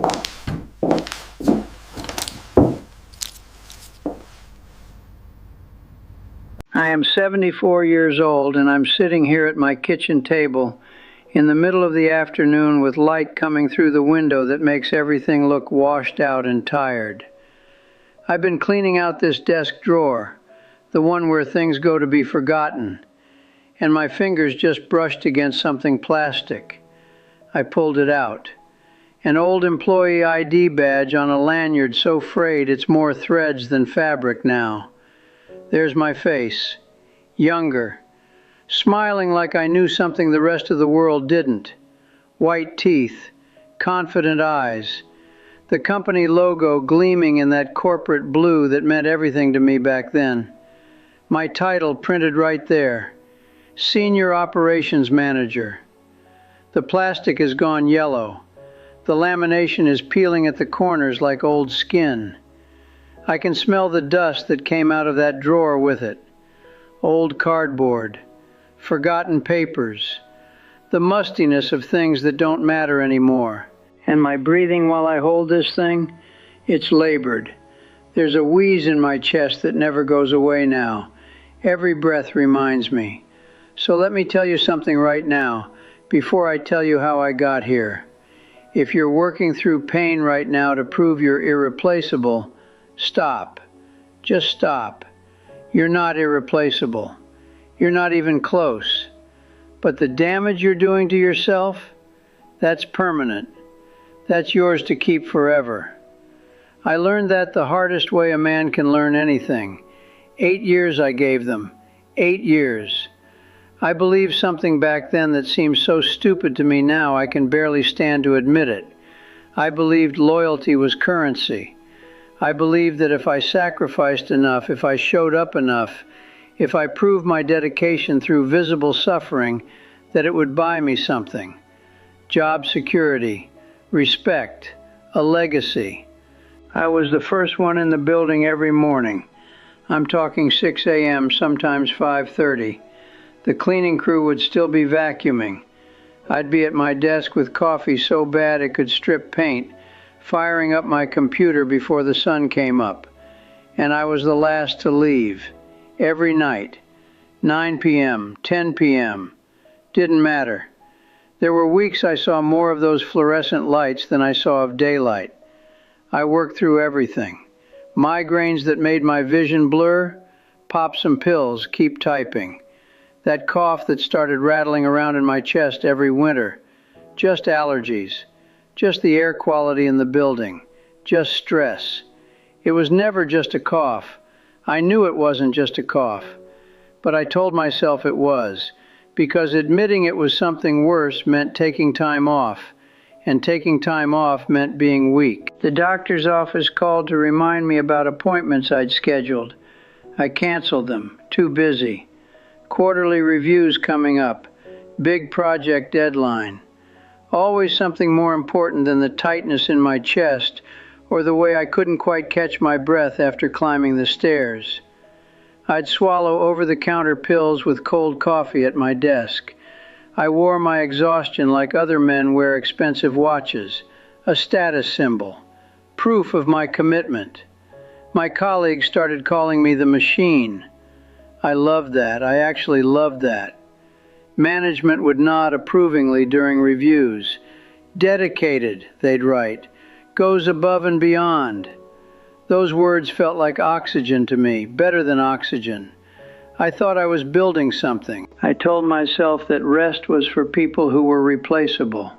I am 74 years old and I'm sitting here at my kitchen table in the middle of the afternoon with light coming through the window that makes everything look washed out and tired. I've been cleaning out this desk drawer, the one where things go to be forgotten, and my fingers just brushed against something plastic. I pulled it out. An old employee ID badge on a lanyard so frayed it's more threads than fabric now. There's my face, younger, smiling like I knew something the rest of the world didn't. White teeth, confident eyes, the company logo gleaming in that corporate blue that meant everything to me back then. My title printed right there, Senior Operations Manager. The plastic has gone yellow. The lamination is peeling at the corners like old skin. I can smell the dust that came out of that drawer with it. Old cardboard, forgotten papers, the mustiness of things that don't matter anymore. And my breathing while I hold this thing, it's labored. There's a wheeze in my chest that never goes away now. Every breath reminds me. So let me tell you something right now, before I tell you how I got here. If you're working through pain right now to prove you're irreplaceable, stop. Just stop. You're not irreplaceable. You're not even close. But the damage you're doing to yourself, that's permanent. That's yours to keep forever. I learned that the hardest way a man can learn anything. 8 years I gave them. 8 years. I believed something back then that seems so stupid to me now I can barely stand to admit it. I believed loyalty was currency. I believed that if I sacrificed enough, if I showed up enough, if I proved my dedication through visible suffering, that it would buy me something. Job security, respect, a legacy. I was the first one in the building every morning. I'm talking 6 a.m., sometimes 5:30. The cleaning crew would still be vacuuming. I'd be at my desk with coffee so bad it could strip paint, firing up my computer before the sun came up. And I was the last to leave. Every night. 9 p.m., 10 p.m. Didn't matter. There were weeks I saw more of those fluorescent lights than I saw of daylight. I worked through everything. Migraines that made my vision blur, pop some pills, keep typing. That cough that started rattling around in my chest every winter. Just allergies. Just the air quality in the building. Just stress. It was never just a cough. I knew it wasn't just a cough. But I told myself it was, because admitting it was something worse meant taking time off, and taking time off meant being weak. The doctor's office called to remind me about appointments I'd scheduled. I canceled them. Too busy. Quarterly reviews coming up. Big project deadline. Always something more important than the tightness in my chest or the way I couldn't quite catch my breath after climbing the stairs. I'd swallow over-the-counter pills with cold coffee at my desk. I wore my exhaustion like other men wear expensive watches, a status symbol, proof of my commitment. My colleagues started calling me the machine. I loved that. I actually loved that. Management would nod approvingly during reviews. Dedicated, they'd write. Goes above and beyond. Those words felt like oxygen to me, better than oxygen. I thought I was building something. I told myself that rest was for people who were replaceable,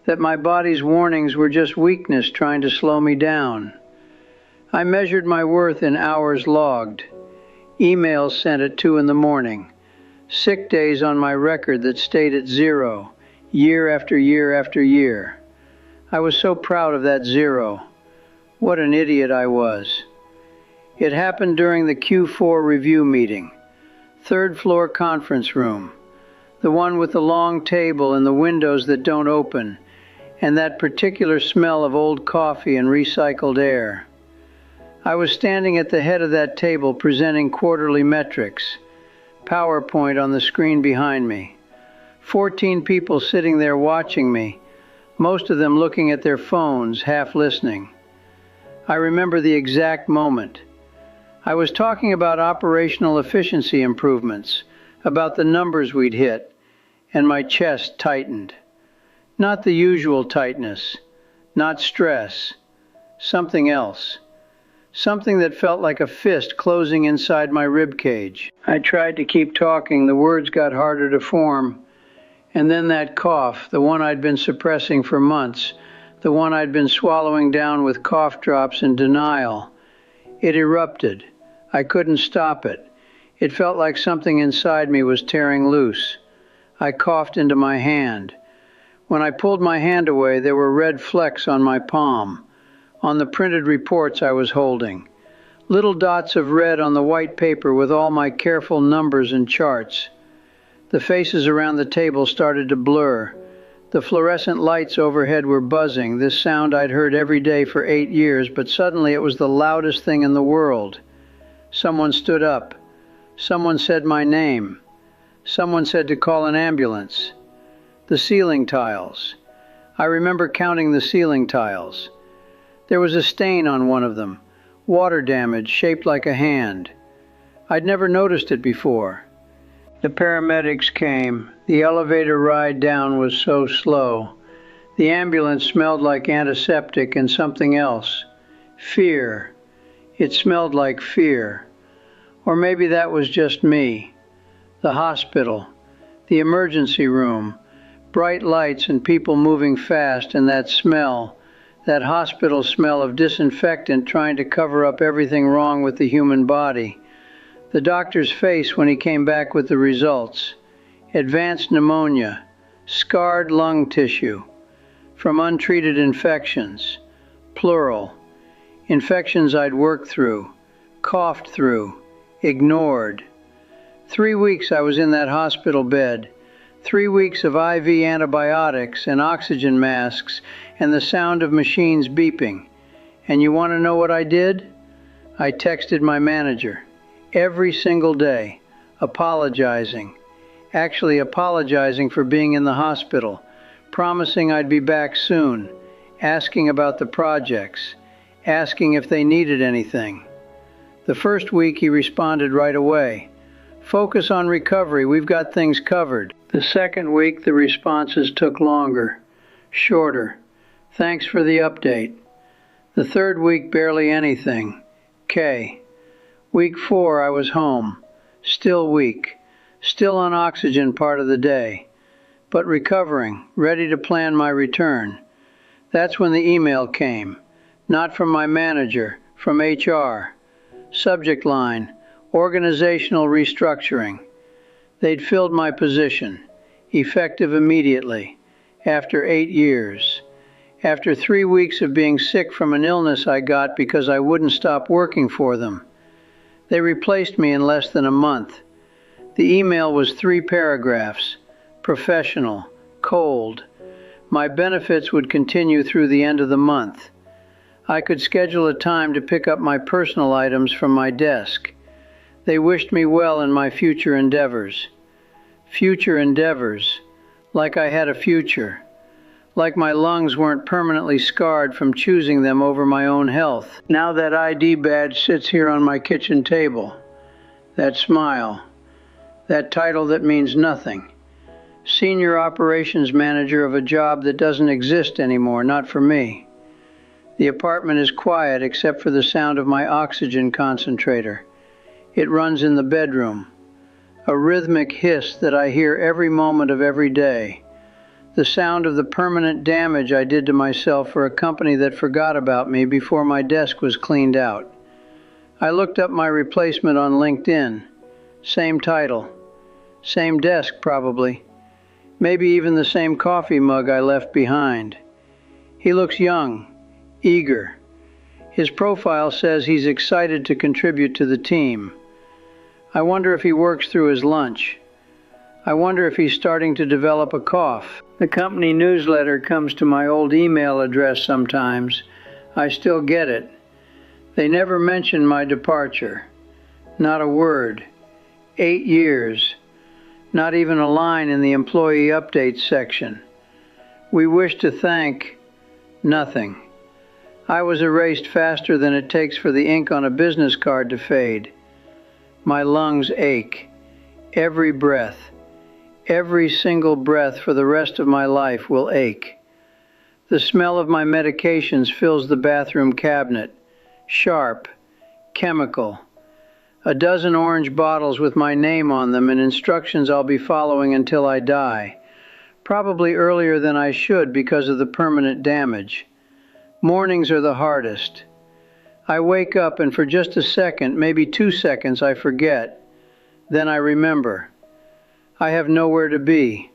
that my body's warnings were just weakness trying to slow me down. I measured my worth in hours logged, emails sent at 2 in the morning, sick days on my record that stayed at 0, year after year after year. I was so proud of that 0. What an idiot I was. It happened during the Q4 review meeting, 3rd floor conference room, the one with the long table and the windows that don't open, and that particular smell of old coffee and recycled air. I was standing at the head of that table presenting quarterly metrics, PowerPoint on the screen behind me, 14 people sitting there watching me, most of them looking at their phones, half listening. I remember the exact moment. I was talking about operational efficiency improvements, about the numbers we'd hit, and my chest tightened. Not the usual tightness, not stress, something else. Something that felt like a fist closing inside my rib cage. I tried to keep talking, the words got harder to form. And then that cough, the one I'd been suppressing for months, the one I'd been swallowing down with cough drops in denial. It erupted. I couldn't stop it. It felt like something inside me was tearing loose. I coughed into my hand. When I pulled my hand away, there were red flecks on my palm, on the printed reports I was holding. Little dots of red on the white paper with all my careful numbers and charts. The faces around the table started to blur. The fluorescent lights overhead were buzzing, this sound I'd heard every day for 8 years, but suddenly it was the loudest thing in the world. Someone stood up. Someone said my name. Someone said to call an ambulance. The ceiling tiles. I remember counting the ceiling tiles. There was a stain on one of them, water damage shaped like a hand. I'd never noticed it before. The paramedics came. The elevator ride down was so slow. The ambulance smelled like antiseptic and something else. Fear. It smelled like fear. Or maybe that was just me. The hospital. The emergency room. Bright lights and people moving fast, and that smell. That hospital smell of disinfectant trying to cover up everything wrong with the human body. The doctor's face when he came back with the results. Advanced pneumonia, scarred lung tissue, from untreated infections, plural. Infections I'd worked through, coughed through, ignored. 3 weeks I was in that hospital bed. 3 weeks of IV antibiotics and oxygen masks and the sound of machines beeping. And you want to know what I did? I texted my manager. Every single day, apologizing. Actually apologizing for being in the hospital, promising I'd be back soon, asking about the projects, asking if they needed anything. The first week he responded right away. Focus on recovery, we've got things covered. The second week the responses took longer, shorter. Thanks for the update. The third week barely anything. K. Week 4 I was home, still weak, still on oxygen part of the day, but recovering, ready to plan my return. That's when the email came, not from my manager, from HR. Subject line, organizational restructuring. They'd filled my position, effective immediately, after 8 years. After 3 weeks of being sick from an illness I got because I wouldn't stop working for them. They replaced me in less than a month. The email was 3 paragraphs, professional, cold. My benefits would continue through the end of the month. I could schedule a time to pick up my personal items from my desk. They wished me well in my future endeavors. Future endeavors, like I had a future. Like my lungs weren't permanently scarred from choosing them over my own health. Now that ID badge sits here on my kitchen table. That smile. That title that means nothing. Senior Operations Manager of a job that doesn't exist anymore, not for me. The apartment is quiet except for the sound of my oxygen concentrator. It runs in the bedroom. A rhythmic hiss that I hear every moment of every day. The sound of the permanent damage I did to myself for a company that forgot about me before my desk was cleaned out. I looked up my replacement on LinkedIn. Same title. Same desk, probably. Maybe even the same coffee mug I left behind. He looks young, eager. His profile says he's excited to contribute to the team. I wonder if he works through his lunch. I wonder if he's starting to develop a cough. The company newsletter comes to my old email address sometimes. I still get it. They never mention my departure. Not a word. 8 years. Not even a line in the employee updates section. We wish to thank nothing. I was erased faster than it takes for the ink on a business card to fade. My lungs ache. Every breath, every single breath for the rest of my life will ache. The smell of my medications fills the bathroom cabinet. Sharp, chemical. A dozen orange bottles with my name on them and instructions I'll be following until I die. Probably earlier than I should because of the permanent damage. Mornings are the hardest. I wake up and for just a second, maybe 2 seconds, I forget. Then I remember. I have nowhere to be.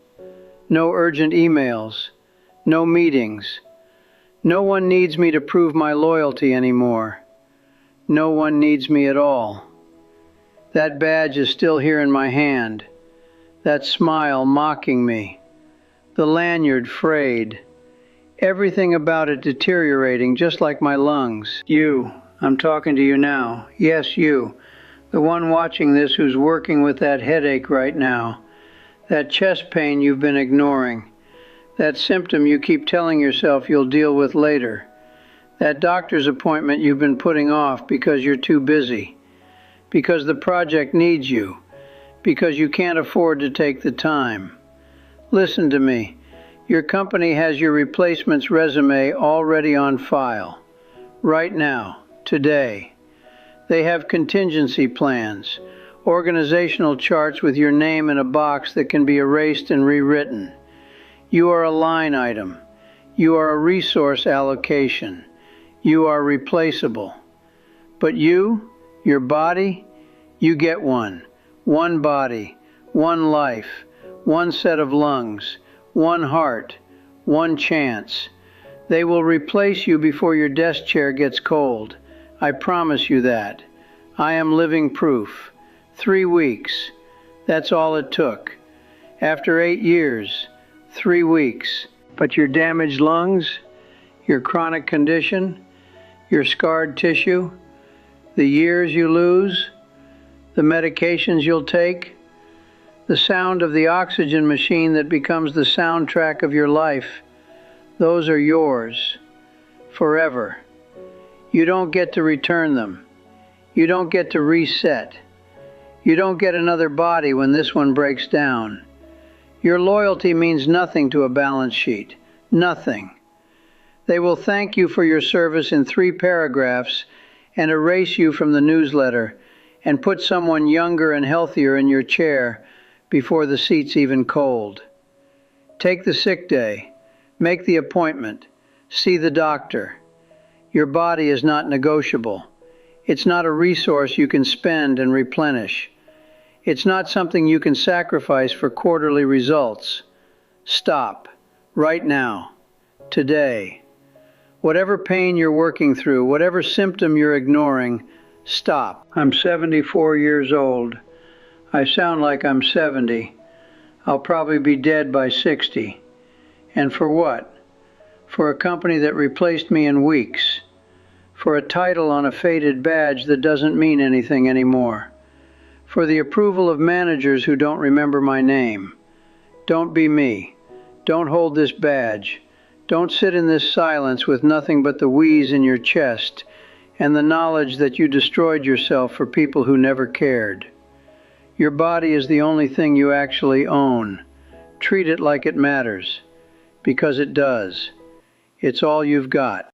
No urgent emails. No meetings. No one needs me to prove my loyalty anymore. No one needs me at all. That badge is still here in my hand. That smile mocking me. The lanyard frayed. Everything about it deteriorating, just like my lungs. You. I'm talking to you now. Yes, you. The one watching this who's working with that headache right now. That chest pain you've been ignoring. That symptom you keep telling yourself you'll deal with later. That doctor's appointment you've been putting off because you're too busy. Because the project needs you. Because you can't afford to take the time. Listen to me. Your company has your replacement's resume already on file. Right now, today. They have contingency plans, organizational charts with your name in a box that can be erased and rewritten. You are a line item. You are a resource allocation. You are replaceable. But you, your body, you get one. One body, one life, one set of lungs, one heart, one chance. They will replace you before your desk chair gets cold. I promise you that. I am living proof. 3 weeks. That's all it took. After 8 years, 3 weeks. But your damaged lungs, your chronic condition, your scarred tissue, the years you lose, the medications you'll take, the sound of the oxygen machine that becomes the soundtrack of your life, those are yours, forever. You don't get to return them. You don't get to reset. You don't get another body when this one breaks down. Your loyalty means nothing to a balance sheet. Nothing. They will thank you for your service in 3 paragraphs and erase you from the newsletter and put someone younger and healthier in your chair before the seat's even cold. Take the sick day. Make the appointment. See the doctor. Your body is not negotiable. It's not a resource you can spend and replenish. It's not something you can sacrifice for quarterly results. Stop. Right now. Today. Whatever pain you're working through, whatever symptom you're ignoring, stop. I'm 74 years old. I sound like I'm 70. I'll probably be dead by 60. And for what? For a company that replaced me in weeks. For a title on a faded badge that doesn't mean anything anymore. For the approval of managers who don't remember my name. Don't be me. Don't hold this badge. Don't sit in this silence with nothing but the wheeze in your chest and the knowledge that you destroyed yourself for people who never cared. Your body is the only thing you actually own. Treat it like it matters, because it does. It's all you've got.